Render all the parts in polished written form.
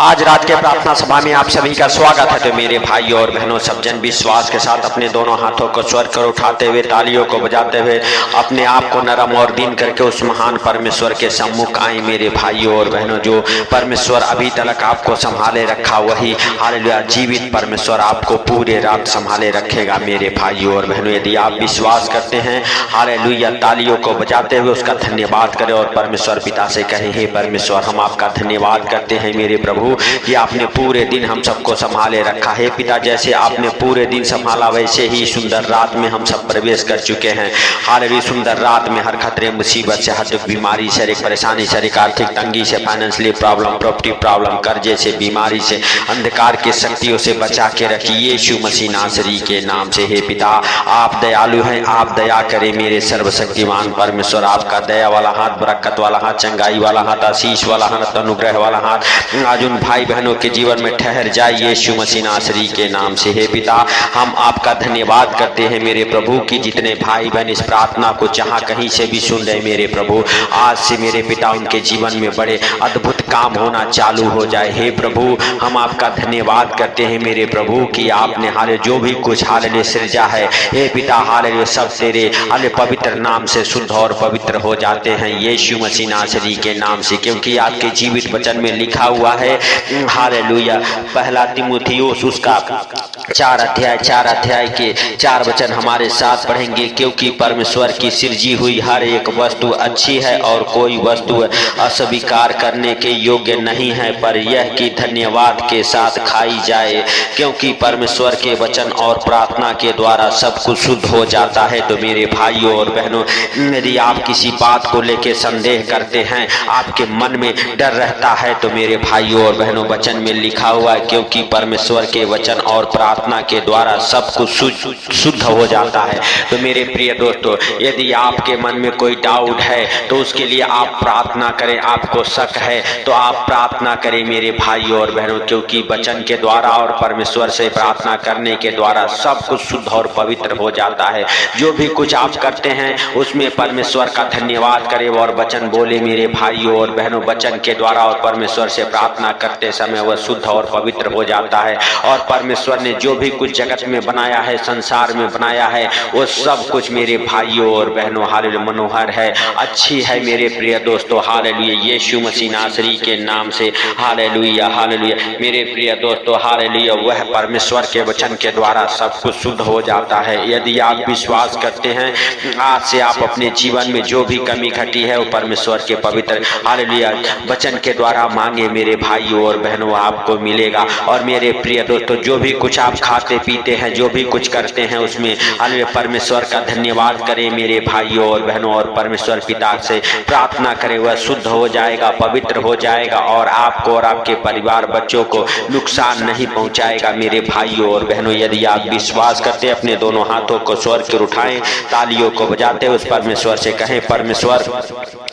आज रात के प्रार्थना सभा में आप सभी का स्वागत है। तो मेरे भाइयों और बहनों, सब जन विश्वास के साथ अपने दोनों हाथों को स्वर कर उठाते हुए, तालियों को बजाते हुए अपने आप को नरम और दीन करके उस महान परमेश्वर के सम्मुख आए। मेरे भाइयों और बहनों, जो परमेश्वर अभी तक आपको संभाले रखा, वही हालेलुया जीवित परमेश्वर आपको पूरे रात संभाले रखेगा। मेरे भाइयों और बहनों, यदि आप विश्वास करते हैं, हालेलुया तालियों को बजाते हुए उसका धन्यवाद करें और परमेश्वर पिता से कहें, हे परमेश्वर, हम आपका धन्यवाद करते हैं मेरे प्रभु कि आपने पूरे दिन हम सबको संभाले रखा है। पिता, जैसे आपने पूरे दिन संभाला, वैसे ही सुंदर रात में हम सब प्रवेश कर चुके हैं। हालेलुया, सुंदर रात में हर खतरे, मुसीबत से, हर दुख, बीमारी, शारीरिक परेशानी, शारीरिक आर्थिक तंगी से, फाइनेंशियली प्रॉब्लम, प्रॉपर्टी प्रॉब्लम, कर्जे से, बीमारी से, अंधकार की शक्तियों से बचा के रखिए यीशु मसीह नासरी के नाम से। हे पिता, आप दयालु हैं, आप दया करें मेरे सर्वशक्तिमान परमेश्वर। आपका दया वाला हाथ, बरकत वाला हाथ, चंगाई वाला हाथ, आशीष वाला हाथ, अनुग्रह वाला हाथ आज उन भाई बहनों के जीवन में ठहर जाए यीशु मसीह नासरी के नाम से। हे पिता, हम आपका धन्यवाद करते हैं मेरे प्रभु कि जितने भाई बहन इस प्रार्थना को जहां कहीं से भी सुन रहे मेरे प्रभु, आज से मेरे पिता उनके जीवन में बड़े अद्भुत काम होना चालू हो जाए। हे प्रभु, हम आपका धन्यवाद करते हैं मेरे प्रभु कि आपने हाले जो भी कुछ हाले सृजा है, हे पिता हाले सब तेरे हाले पवित्र नाम से शुद्ध और पवित्र हो जाते हैं यीशु मसीह नासरी के नाम से, क्योंकि आपके जीवित वचन में लिखा हुआ है हालेलुया। पहला तीमुथियुस उसका 4 अध्याय के 4 वचन हमारे साथ पढ़ेंगे। क्योंकि परमेश्वर की सृजी हुई हर एक वस्तु अच्छी है और कोई वस्तु अस्वीकार करने के योग्य नहीं है, पर यह कि धन्यवाद के साथ खाई जाए, क्योंकि परमेश्वर के वचन और प्रार्थना के द्वारा सब कुछ शुद्ध हो जाता है। तो मेरे भाइयों और बहनों, यदि आप किसी बात को लेकर संदेह करते हैं, आपके मन में डर रहता है, तो मेरे भाइयों और बहनों, वचन में लिखा हुआ है क्योंकि परमेश्वर के वचन और प्रार्थना के द्वारा सब कुछ शुद्ध हो जाता है। तो मेरे प्रिय दोस्तों, यदि आपके मन में कोई डाउट है तो उसके लिए आप प्रार्थना करें। आपको शक है तो आप प्रार्थना करें मेरे भाइयों और बहनों, क्योंकि वचन के द्वारा और परमेश्वर से प्रार्थना करने के द्वारा सब कुछ शुद्ध और पवित्र हो जाता है। जो भी कुछ आप करते हैं उसमें परमेश्वर का धन्यवाद करें और वचन बोले मेरे भाइयों और बहनों। वचन के द्वारा और परमेश्वर से प्रार्थना करते समय वह शुद्ध और पवित्र हो जाता है। और परमेश्वर ने जो भी कुछ जगत में बनाया है, संसार में बनाया है, वो सब कुछ मेरे भाइयों और बहनों हालेलुया मनोहर है, अच्छी है मेरे प्रिय दोस्तों। हालेलुया यीशु मसीह नासरी के नाम से हालेलुया हालेलुया। मेरे प्रिय दोस्तों हालेलुया, वह परमेश्वर के वचन के द्वारा सब कुछ शुद्ध हो जाता है। यदि आप विश्वास करते हैं, आज से आप अपने जीवन में जो भी कमी घटी है वो परमेश्वर के पवित्र हालेलुया वचन के द्वारा मांगे मेरे भाइयों और बहनों, आपको मिलेगा। और मेरे प्रिय दोस्तों, जो भी कुछ आप खाते पीते हैं, जो भी कुछ करते हैं, उसमें हालेलुया परमेश्वर का धन्यवाद करें मेरे भाइयों और बहनों, और परमेश्वर पिता से प्रार्थना करें, वह शुद्ध हो जाएगा, पवित्र हो जाएगा और आपको और आपके परिवार बच्चों को नुकसान नहीं पहुंचाएगा मेरे भाइयों और बहनों। यदि आप विश्वास करते हैं, अपने दोनों हाथों को स्वर कर उठाएं, तालियों को बजाते उस परमेश्वर से कहें, परमेश्वर,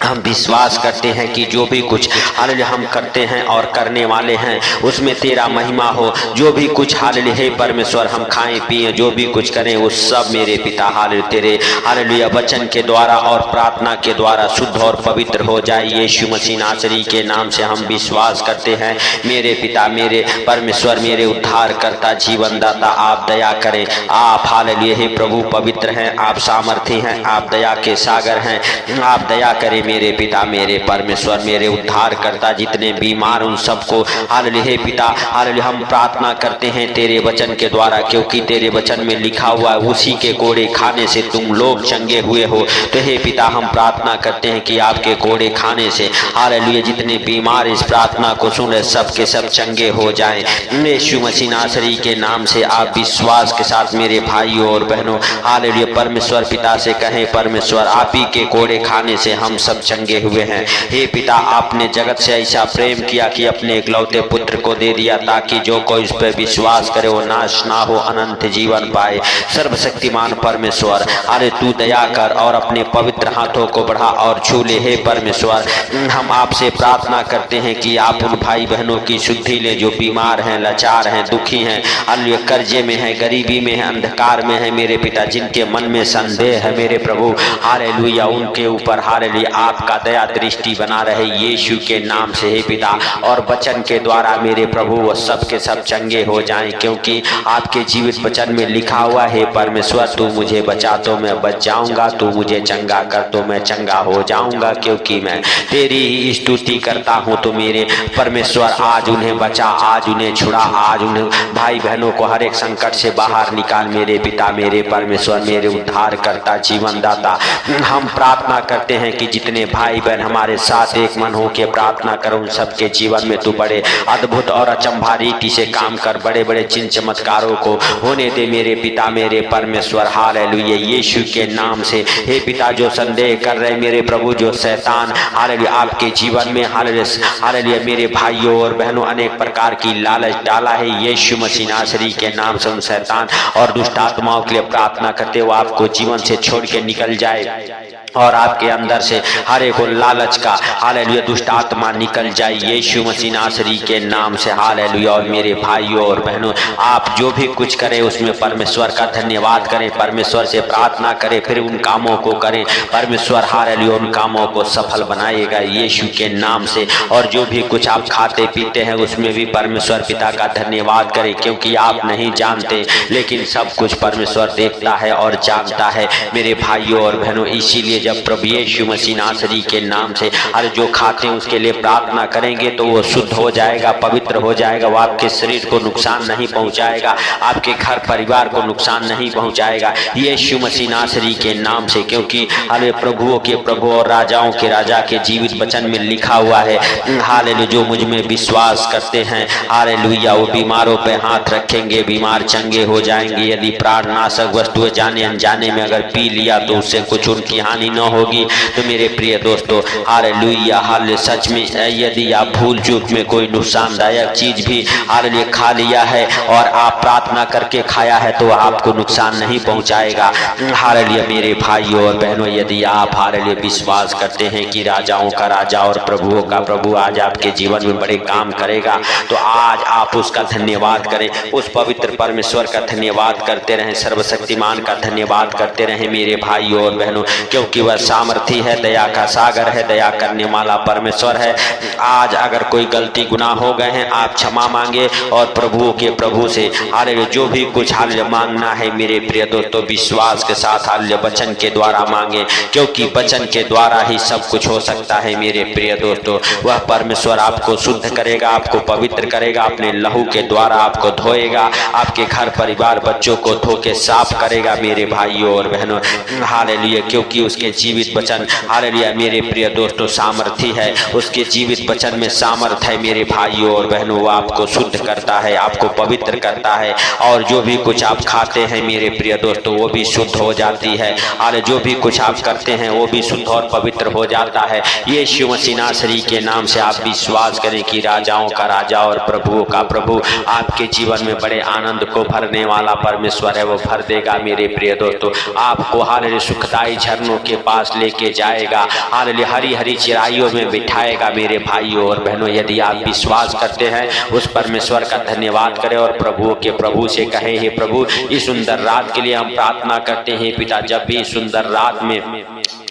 हम विश्वास करते हैं कि जो भी कुछ हालेलुया हम करते हैं और करने वाले हैं उसमें तेरा महिमा हो। जो भी कुछ हालेलुया हे परमेश्वर हम खाएं पिए, जो भी कुछ करें वो सब मेरे पिता हालेलुया तेरे हालेलुया वचन के द्वारा और प्रार्थना के द्वारा शुद्ध और पवित्र हो जाए यीशु मसीह नासरी के नाम से हम विश्वास करते हैं मेरे पिता, मेरे परमेश्वर, मेरे उद्धार करता, जीवन दाता, आप दया करें। आप हालेलुया हे प्रभु पवित्र हैं, आप सामर्थी हैं, आप दया के सागर हैं, आप दया करें मेरे पिता, मेरे परमेश्वर, मेरे उद्धार करता। जितने बीमार उन सबको हालेलुया हे पिता हालेलुया हम प्रार्थना करते हैं तेरे वचन के द्वारा, क्योंकि तेरे वचन में लिखा हुआ है उसी के कोड़े खाने से तुम लोग चंगे हुए हो। तो हे पिता, हम प्रार्थना करते हैं कि आपके कोड़े खाने से हालेलुया जितने बीमार इस प्रार्थना को सुने सब के सब चंगे हो जाएं यीशु मसीह नासरी के नाम से। आप विश्वास के साथ मेरे भाइयों और बहनों हालेलुया परमेश्वर पिता से कहें, परमेश्वर आप ही के कोड़े खाने से हम सब चंगे हुए हैं। हे पिता, आपने जगत से ऐसा प्रेम किया कि अपने इकलौते पुत्र को दे दिया, ताकि जो कोई इस पर विश्वास करे वो नाश ना हो, अनंत जीवन पाए। सर्वशक्तिमान परमेश्वर, अरे तू दया कर और अपने पवित्र हाथों को बढ़ा और छू ले। हे परमेश्वर, हम आपसे प्रार्थना करते हैं कि आप उन भाई बहनों की शुद्धि ले जो बीमार हैं, लाचार हैं, दुखी हैं, हालेलुया कर्जे में है, गरीबी में है, अंधकार में है मेरे पिता, जिनके मन में संदेह है मेरे प्रभु हालेलुया, उनके ऊपर हालेलुया आपका दया दृष्टि बना रहे यीशु के नाम से हे पिता। और वचन के द्वारा मेरे प्रभु वो सब के सब चंगे हो जाएं, क्योंकि आपके जीवित वचन में लिखा हुआ है परमेश्वर तू मुझे बचा तो मैं बच जाऊंगा, तू मुझे चंगा कर तो मैं चंगा हो जाऊंगा, क्योंकि मैं तेरी ही स्तुति करता हूँ। तो मेरे परमेश्वर आज उन्हें बचा, आज उन्हें छुड़ा, आज उन्हें भाई बहनों को हर एक संकट से बाहर निकाल मेरे पिता, मेरे परमेश्वर, मेरे उद्धार करता जीवन दाता। हम प्रार्थना करते हैं कि जितने भाई बहन हमारे साथ एक मन हो के प्रार्थना करो, उन सबके जीवन में तू बड़े अद्भुत और अचंभा रीति से काम कर, बड़े बड़े चिन्ह चमत्कारों को होने दे मेरे पिता, मेरे परमेश्वर। हालेलुया यीशु के नाम से हे पिता, जो संदेह कर रहे मेरे प्रभु, जो शैतान हालेलुया आपके जीवन में हालेलुया मेरे भाइयों और बहनों अनेक प्रकार की लालच डाला है, यीशु मसीह नासरी के नाम से उन शैतान और दुष्ट आत्माओं के लिए प्रार्थना करते हो आपको जीवन से छोड़ के निकल जाए और आपके अंदर से हर एक लालच का हालेलुया दुष्ट आत्मा निकल जाए यीशु मसीह नासरी के नाम से। हालेलुया। और मेरे भाइयों और बहनों आप जो भी कुछ करें उसमें परमेश्वर का धन्यवाद करें, परमेश्वर से प्रार्थना करें, फिर उन कामों को करें। परमेश्वर हालेलुया उन कामों को सफल बनाएगा यीशु के नाम से। और जो भी कुछ आप खाते पीते हैं उसमें भी परमेश्वर पिता का धन्यवाद करें, क्योंकि आप नहीं जानते लेकिन सब कुछ परमेश्वर देखता है और जानता है मेरे भाइयों और बहनों। इसीलिए जब प्रभु यीशु मसीह नासरी के नाम से हर जो खाते हैं उसके लिए प्रार्थना करेंगे तो वो शुद्ध हो जाएगा, पवित्र हो जाएगा, वो आपके शरीर को नुकसान नहीं पहुंचाएगा, आपके घर परिवार को नुकसान नहीं पहुंचाएगा यीशु मसीह नासरी के नाम से। क्योंकि हमें प्रभुओं के प्रभु और राजाओं के राजा के जीवित वचन में लिखा हुआ है हालेलुया जो मुझ में विश्वास करते हैं हालेलुया वो बीमारों पे हाथ रखेंगे, बीमार चंगे हो जाएंगे। यदि प्राणनाशक वस्तुएं जाने अनजाने में अगर पी लिया तो उससे कुछ उनकी हानि न होगी। तो मेरे प्रिय दोस्तों हालेलुया हालेलुया सच में यदि आप भूल चूक में कोई नुकसानदायक चीज भी हालेलुया खा लिया है और आप प्रार्थना करके खाया है तो आपको नुकसान नहीं पहुंचाएगा। हालेलुया मेरे भाइयों और बहनों यदि आप हालेलुया विश्वास करते हैं कि राजाओं का राजा और प्रभुओं का प्रभु आज आपके जीवन में बड़े काम करेगा तो आज आप उसका धन्यवाद करें, उस पवित्र परमेश्वर का धन्यवाद करते रहें, सर्वशक्तिमान का धन्यवाद करते रहें मेरे भाइयों और बहनों, क्योंकि वह सामर्थी है, दया का सागर है, दया करने वाला परमेश्वर है। आज अगर कोई गलती गुनाह हो गए हैं आप क्षमा मांगे और प्रभुओं के प्रभु से हालेलुया जो भी कुछ हालेलुया मांगना है मेरे प्रिय दोस्तों विश्वास के साथ हालेलुया वचन के द्वारा मांगे, क्योंकि वचन के द्वारा ही सब कुछ हो सकता है मेरे प्रिय दोस्तों। वह परमेश्वर आपको शुद्ध करेगा, आपको पवित्र करेगा, अपने लहू के द्वारा आपको धोएगा, आपके घर परिवार बच्चों को धो के साफ करेगा मेरे भाइयों और बहनों। हालेलुया क्योंकि उसके जीवित वचन हालेलुया मेरे प्रिय दोस्तों सामर्थी है, उसके जीवित वचन में सामर्थ है मेरे भाइयों और बहनों। वो आपको शुद्ध करता है, आपको पवित्र करता है और जो भी कुछ आप खाते हैं मेरे प्रिय दोस्तों वो भी शुद्ध हो जाती है और जो भी कुछ आप करते हैं वो भी शुद्ध और पवित्र हो जाता है यीशु मसीह नासरी के नाम से। आप विश्वास करें कि राजाओं का राजा और प्रभुओं का प्रभु आपके जीवन में बड़े आनंद को भरने वाला परमेश्वर है, वो भर देगा मेरे प्रिय दोस्तों। आपको हालेलुया सुखदाई झरनों के पास लेके जाएगा, हालेलुया हरी हरी चिराइयों में बिठाएगा मेरे भाइयों और बहनों। यदि आप विश्वास करते हैं उस परमेश्वर का धन्यवाद करें और प्रभुओं के प्रभु से कहें हे प्रभु इस सुंदर रात के लिए हम प्रार्थना करते हैं पिता। जब भी इस सुंदर रात में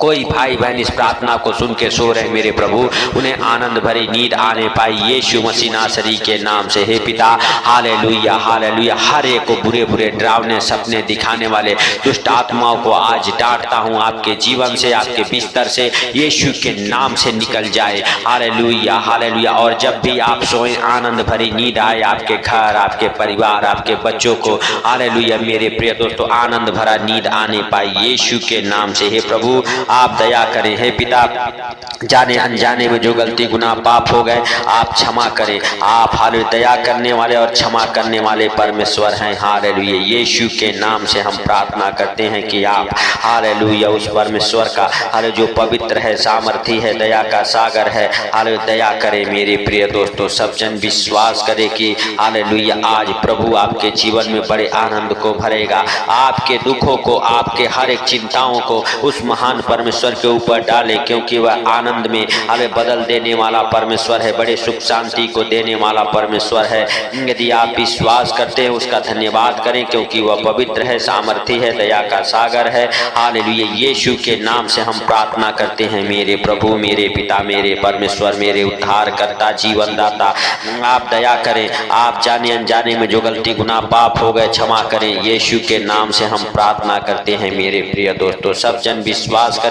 कोई भाई बहन इस प्रार्थना को सुन के सो रहे मेरे प्रभु उन्हें आनंद भरी नींद आने पाई यीशु मसीह नासरी के नाम से हे पिता। हालेलुया हालेलुया हर एक को बुरे बुरे डरावने सपने दिखाने वाले दुष्ट आत्माओं को आज डांटता हूँ आपके जीवन से, आपके बिस्तर से यीशु के नाम से निकल जाए। Hallelujah hallelujah. और जब भी आप सोए आनंद भरी नींद आए आपके घर, आपके परिवार, आपके बच्चों को हालेलुया मेरे प्रिय दोस्तों आनंद भरा नींद आने पाई यीशु के नाम से। हे प्रभु आप दया करें हे पिता, जाने अनजाने में जो गलती गुनाह पाप हो गए आप क्षमा करें। आप हालेलुया दया करने वाले और क्षमा करने वाले परमेश्वर हैं। हालेलुया यीशु के नाम से हम प्रार्थना करते हैं कि आप हालेलुया उस परमेश्वर का हालेलुया जो पवित्र है, सामर्थी है, दया का सागर है, हालेलुया दया करें मेरे प्रिय दोस्तों। सब जन विश्वास करें कि हालेलुया आज प्रभु आपके जीवन में बड़े आनंद को भरेगा, आपके दुखों को, आपके हर एक चिंताओं को उस महान परमेश्वर के ऊपर डाले, क्योंकि वह आनंद में हमें बदल देने वाला परमेश्वर है, बड़े सुख शांति को देने वाला परमेश्वर है। यदि आप विश्वास करते हैं उसका धन्यवाद करें, क्योंकि वह पवित्र है, सामर्थी है, दया का सागर है। हालेलुया। यीशु के नाम से हम प्रार्थना करते हैं मेरे प्रभु, मेरे पिता, मेरे परमेश्वर, मेरे उद्धार करता, जीवन दाता, आप दया करें। आप जाने अनजाने में जो गलती गुनाह पाप हो गए क्षमा करें। यीशु के नाम से हम प्रार्थना करते हैं मेरे प्रिय दोस्तों। सब जन विश्वास करें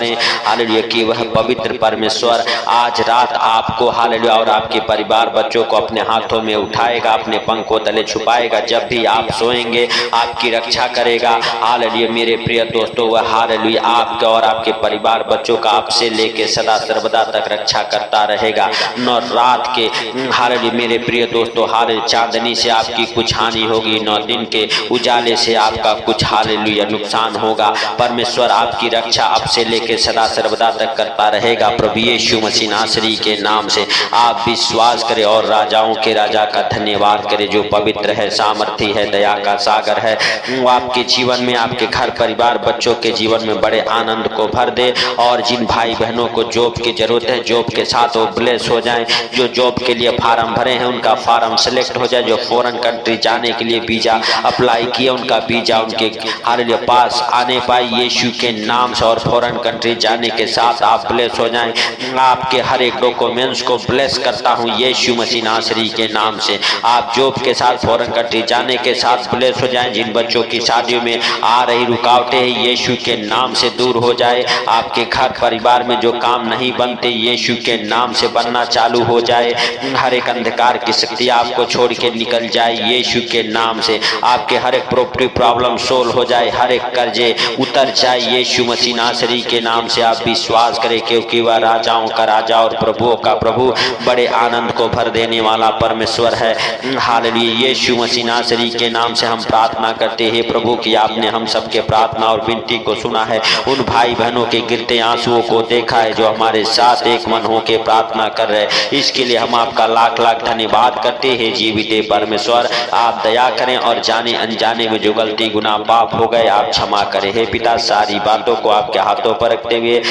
हालेलुया कि वह पवित्र परमेश्वर आज रात आपको हालेलुया और आपके परिवार बच्चों को अपने हाथों में उठाएगा, अपने पंखों तले छुपाएगा। जब भी आप सोएंगे आपकी रक्षा करेगा। हालेलुया मेरे प्रिय दोस्तों, वह हालेलुया आपके और आपके परिवार बच्चों का आपसे लेके सदा सर्वदा तक रक्षा करता रहेगा। न रात के हालेलुया मेरे प्रिय दोस्तों हालेलुया चांदनी से आपकी कुछ हानि होगी, न दिन के उजाले से आपका कुछ हालेलुया नुकसान होगा। परमेश्वर आपकी रक्षा अब से लेके सदा सर्वदा तक करता रहेगा। प्रभु यीशु मसीह नासरी के नाम से आप विश्वास करें और राजाओं के राजा का धन्यवाद करें, जो पवित्र है, सामर्थी है, दया का सागर है। वो आपके जीवन में, आपके घर परिवार बच्चों के जीवन में बड़े आनंद को भर दे। और जिन भाई बहनों को जॉब की जरूरत है, जॉब के साथ वो ब्लेस हो जाएं। जो जॉब के लिए फार्म भरे हैं उनका फार्म सिलेक्ट हो जाए। जो फॉरेन कंट्री जाने के लिए वीजा अप्लाई किया उनका वीजा उनके हालेलुया पास आने पाए यीशु के नाम से। और फॉरेन कंट्री जाने के साथ आप ब्लेस हो जाएं। आपके हर एक डॉक्यूमेंट्स को ब्लेस करता हूं यीशु मसीह नासरी के नाम से। आप जॉब के साथ फॉरेन कंट्री जाने के साथ ब्लेस हो जाएं। जिन बच्चों की शादियों में आ रही रुकावटें हैं यीशु के नाम से दूर हो जाए। आपके घर परिवार में जो काम नहीं बनते यीशु के नाम से बनना चालू हो जाए। हर एक अंधकार की शक्ति आपको छोड़ के निकल जाए यीशु के नाम से। आपके हर एक प्रॉपर्टी प्रॉब्लम सोल्व हो जाए, हर एक कर्जे उतर जाए यीशु मसीह नासरी के नाम से। आप विश्वास करें, क्योंकि वह राजाओं का राजा और प्रभुओं का प्रभु, बड़े आनंद को भर देने वाला परमेश्वर है। हालेलुया यीशु मसीह नासरी के नाम से हम प्रार्थना करते हैं प्रभु कि आपने हम सबके प्रार्थना और विनती को सुना है। उन भाई बहनों के गिरते आंसुओं को देखा है जो हमारे साथ एक मन होकर प्रार्थना कर रहे हैं। इसके लिए हम आपका लाख लाख धन्यवाद करते हैं जीवित परमेश्वर। आप दया करें और जाने अनजाने में जो गलती गुनाह पाप हो गए आप क्षमा करें। हे पिता, सारी बातों को आपके हाथों पर रखते हुए,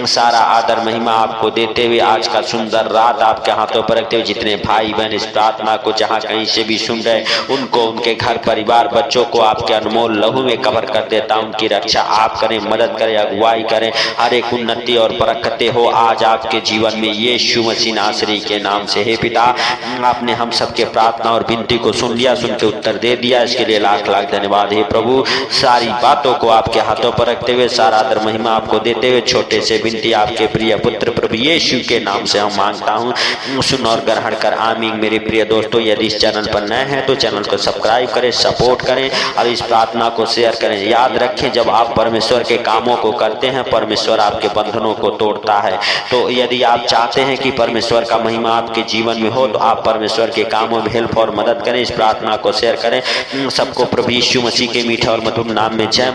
सारा आदर महिमा आपको देते हुए, आज का सुंदर रात आपके हाथों पर रखते हुए, जितने भाई बहन इस प्रार्थना को जहां कहीं से भी सुन रहे उनको, उनके घर परिवार बच्चों को आपके अनमोल लहू में कवर कर देता। उनकी रक्षा आप करें, मदद करें, अगुवाई करें। हर एक उन्नति और बरकतें हो आज आपके जीवन में यीशु मसीह नासरी के नाम से। हे पिता, आपने हम सबके प्रार्थना और विनती को सुन लिया, सुन के उत्तर दे दिया, इसके लिए लाख लाख धन्यवाद। हे प्रभु, सारी बातों को आपके हाथों पर रखते हुए, सारा आदर महिमा आपको देते हुए, छोटे से विनती आपके प्रिय पुत्र प्रभु यीशु के नाम से हम मांगता हूँ, सुन और ग्रहण कर, आमीन। मेरे प्रिय दोस्तों, यदि इस चैनल पर नए हैं तो चैनल को सब्सक्राइब करें, सपोर्ट करें और इस प्रार्थना को शेयर करें। याद रखें, जब आप परमेश्वर के कामों को करते हैं परमेश्वर आपके बंधनों को तोड़ता है। तो यदि आप चाहते हैं कि परमेश्वर का महिमा आपके जीवन में हो तो आप परमेश्वर के कामों में हेल्प और मदद करें, इस प्रार्थना को शेयर करें। सबको प्रभु यीशु मसीह के मीठे और मधुर नाम में जय।